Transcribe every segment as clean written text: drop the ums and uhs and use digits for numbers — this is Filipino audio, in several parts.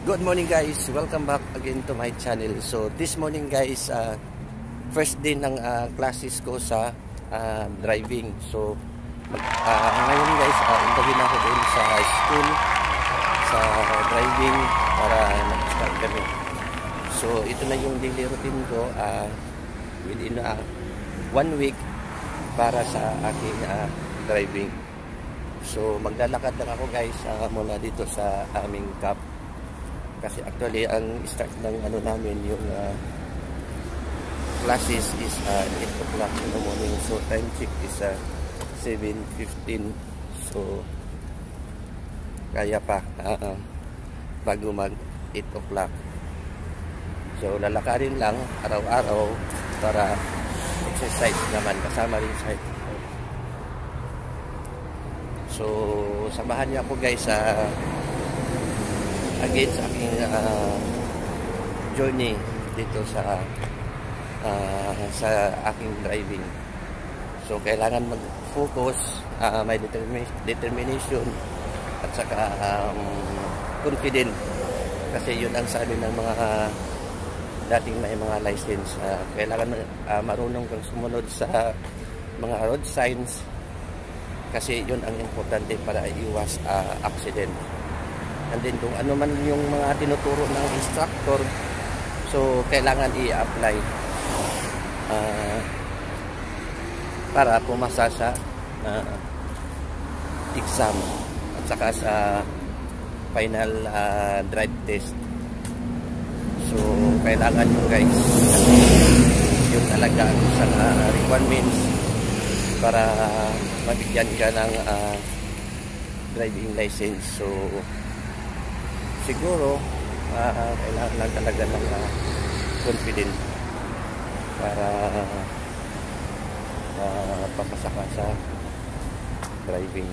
Good morning guys, welcome back again to my channel. So this morning guys, first day ng classes ko sa driving. So ngayon guys, intawin ako doon sa school sa driving para mag-start kami. So ito na yung daily routine ko within 1 week para sa aking driving. So maglalakad lang ako guys mula dito sa aming CAP. Kasi actually ang start ng namin yung classes is 8 o'clock in the morning. So time check is 7:15. So kaya pa bago mag 8 o'clock. So lalakarin lang araw-araw para exercise naman kasama rin sa So samahan niyo ako guys again sa aking journey dito sa aking driving. So kailangan mag-focus, may determination at saka confident, kasi yun ang sabi ng mga dating may mga license. Kailangan marunong kang sumunod sa mga road signs, kasi yun ang importante para iwas accident. And then kung ano man yung mga tinuturo ng instructor, so kailangan i-apply para pumasa sa exam at saka sa final drive test. So kailangan nyo guys, kasi yung talaga sa requirements para mabigyan ka ng driving license. So siguro kailangan lang talaga ng confident para papasa ka sa driving.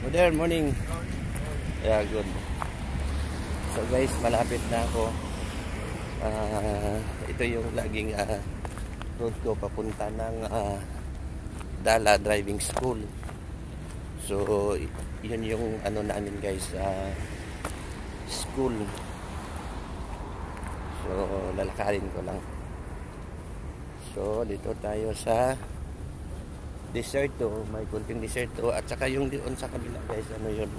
Good morning. Yeah, good. So guys, malapit na ako. Ito yung laging road ko papunta ng Dala Driving School. So yun yung namin guys, school. So lalakarin ko lang. So dito tayo sa Deserto, may kunting Deserto, at saka yung doon sa kabila guys, yun,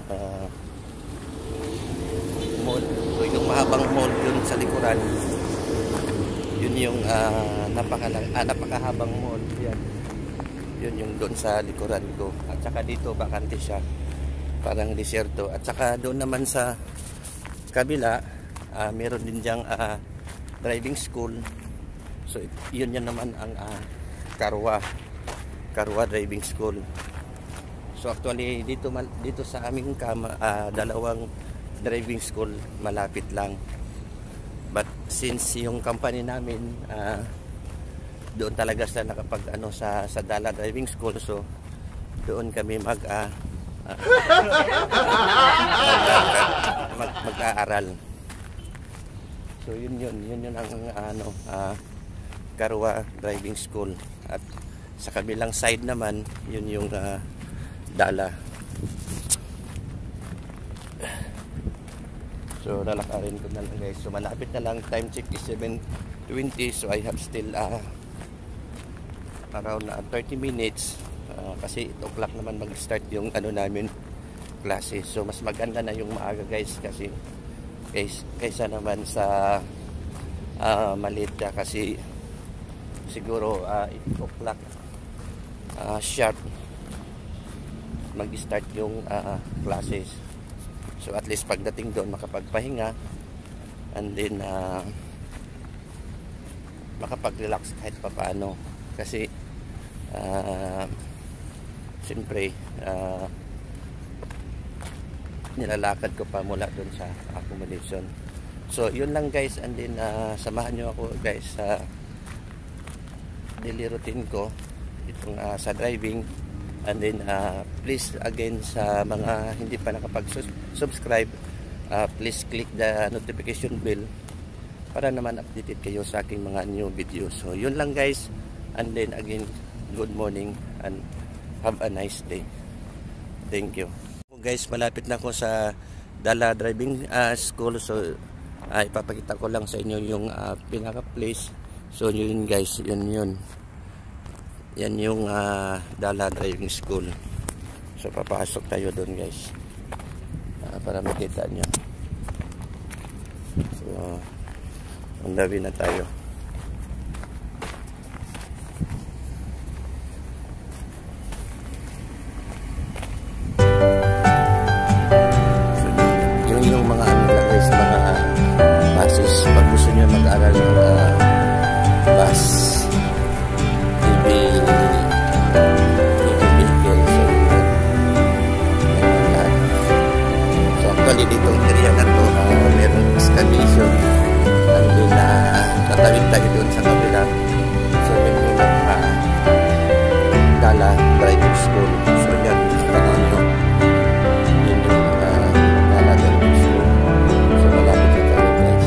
mall. So yung mahabang mall yun sa likuran, yun yung napakahabang mall yan. Yun yung doon sa likuran ko, at saka dito bakante siya, parang Deserto. At saka doon naman sa kabila meron din diyang driving school. So yun yan naman ang Karwa Driving School. So actually dito sa aming dalawang driving school malapit lang, but since yung company namin doon talaga sila nakapag sa Dala Driving School, so doon kami mag-aaral. So yun ang Karwa Driving School, at sa kabilang side naman yun yung Dala. So lalakarin ko na lang guys. So malapit na lang, time check is 7:20. So I have still around 30 minutes kasi 8 o'clock naman mag-start yung namin klase. So mas maganda na yung maaga guys, kasi kaysa naman sa maliit ka, kasi siguro 8 o'clock sharp mag-start yung classes. So at least pagdating doon makapagpahinga, and then makapag-relax kahit papaano, kasi siyempre nilalakad ko pa mula doon sa accommodation. So yun lang guys, and then samahan nyo ako guys sa daily routine ko itong sa driving. And then please again, sa mga hindi pa nakapag-subscribe, please click the notification bell para naman updated kayo sa aking mga new videos. So yun lang guys, and then again, good morning and have a nice day. Thank you. Guys, malapit na ako sa Dala Driving School. So ipapakita ko lang sa inyo yung pinaka place. So yun guys, yun yan yung Dala Driving School. So papasok tayo doon guys, para makita nyo. So undawi na tayo. Pag gusto nyo mag-aral ng bus, vehicle, so actually dito ang area na to, meron excavation, and then tatawid tayo doon sa kabila. So meron Dala Driving School. So yan, tanong nyo, yun yung Dala Driving School. So malapit na tayo guys.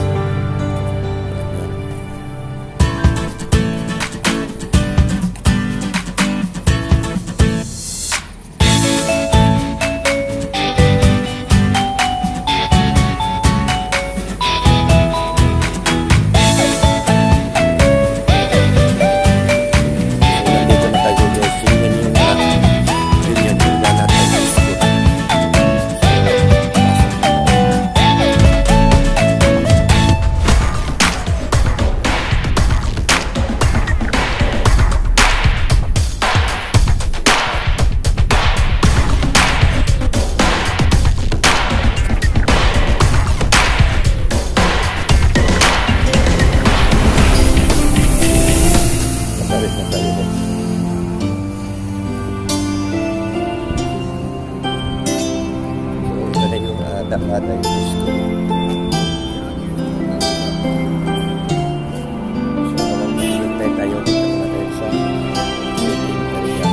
Dala Driving School. So hintay tayo dito natin sa sitting area.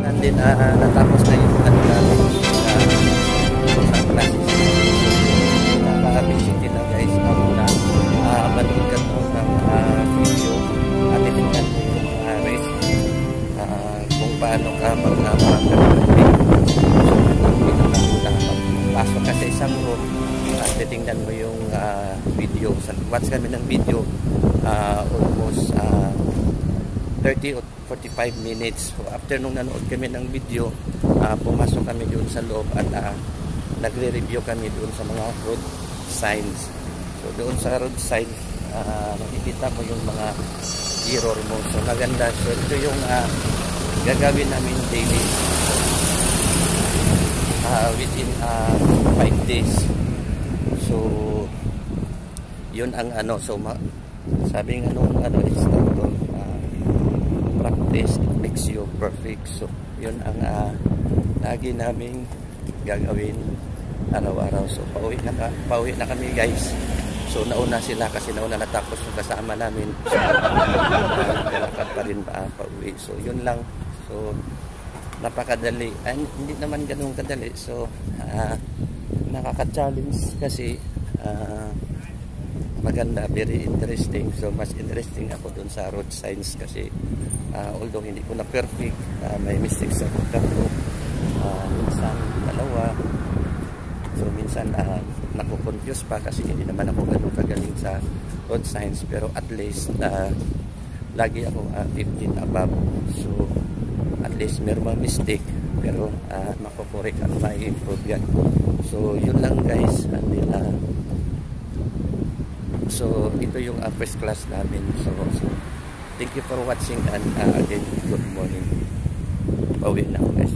And then natapos na yung namin sa classes. Nakaka-visit na guys. Ako na manood ka to ng video. Tingnan mo yung race, kung paano ka mag-perfect. So pasok ka sa isang room, titingnan mo yung video. Watch kami ng video almost 30 or 45 minutes. So after nung nanood kami ng video, pumasok kami doon sa loob at nagre-review kami doon sa mga road signs. So doon sa road signs, makikita mo yung mga error mo. So maganda. So ito yung gagawin namin daily within 5 days. So yun ang so sabi ng instructor, practice makes you perfect. So yun ang lagi naming gagawin araw-araw. So pauwi na kami guys. So nauna sila kasi nauna natapos yung kasama namin. So naglalakad pa rin pauwi. So yun lang. So napakadali. And hindi naman ganun kadali. So nakaka-challenge kasi maganda, very interesting. So mas interesting ako dun sa road signs kasi although hindi ko na perfect, may mistakes ako tatlo. Minsan dalawa. So minsan nakukonfuse pa kasi hindi naman ako ganun kagaling sa road signs, pero at least lagi ako 15 above. So at least meron mga mistake pero makukorek at ma-improve yan. So yun lang guys. So ito yung first class namin. So thank you for watching and again good morning. Pauwi na ako guys.